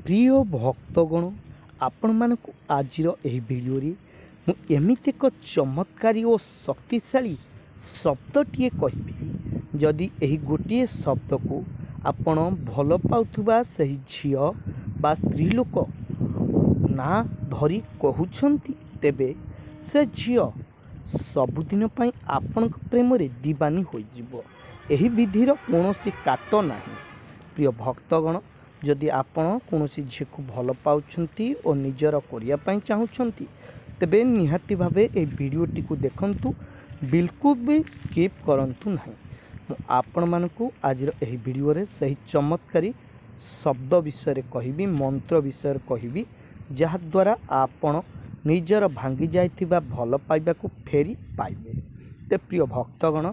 प्रिय भक्तगण आपण मानक आज भिडियो एमित एक चमत्कारी और शक्तिशाली शब्दटीए कहि जदि यही गोटे शब्द को आपण भल पाउथुबा सही झियो बा स्त्री लोक ना धरी कहउछंती तेबे से झियो सबुदिन पई आपण प्रेम रे दीवानी होई जिवो। एही विधिर कोनोसी काट नाही। प्रिय भक्तगण जदि आपण कोनोसी झी को भल पाउछंती और निजर करिया पई चाहुछंती तेबे निहाती भावे ए वीडियोटी को देखंतु, बिल्कुल भी स्किप करंतु नहीं। मु आपण मानकु आज एही वीडियो रे सही चमत्कारी शब्द विषय कहबी, मंत्र विषय कहबी, जहा द्वारा आपण निजर भांगी जाइथिबा भल पाइबा को फेरी पाइबे। ते प्रिय भक्तगण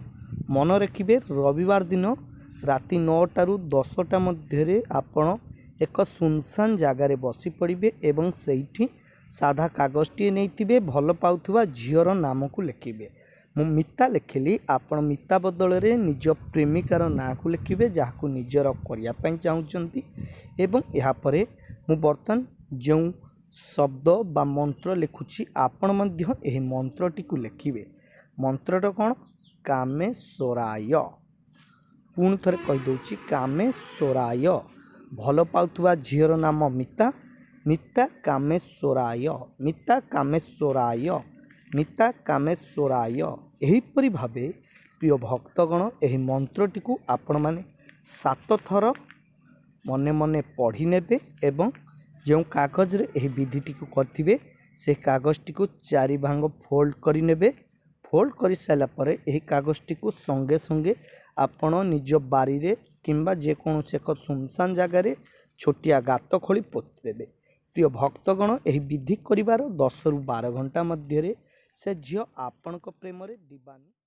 मन रखिबे, रविवार दिन राति 9टा रु 10टा मध्य आपण एक सुनसान जगार बसी पड़े एवं सेठी साधा कागजटी नहीं भल पाउथुबा झीर नाम को लिखिबे। मु मिता लिखिली, आपण मिता बदल रे निज प्रेमिकार ना को लिखिबे जहाँ निजर करिया पई चाहुचंती। एवं या परे मु बर्तन जो शब्द बा मंत्र लिखुची आपण मध्य एही मंत्रटी को लिखिबे। मंत्रटा कौन? कामेश्वराय। पुणी थरे कही दउची कामेश्वराय। भल पाउथुबा झीर नाम मिता, मिता कामेश्वराय, मिता कामेश्वराय, मिता कामेश्वराय। एहीपरि भावे प्रिय भक्तगण एही मंत्रटी को आपण माने 7 थर मने मने पढ़ी नेबे एवं जो कागज रे एही विधिटी को करथिबे से कागजटी को 4 भांग फोल्ड करि नेबे। फोल्ड कर सारा पर यही कागजटी को संगे संगे आपण निज बारी रे किंबा जेकोसी एक सुनसान जगार छोटिया गात खोली पोति देबे। प्रिय भक्तगण यही विधि करिवार 10 रु 12 घंटा मध्य से झियो आपणक प्रेम रे दीवानी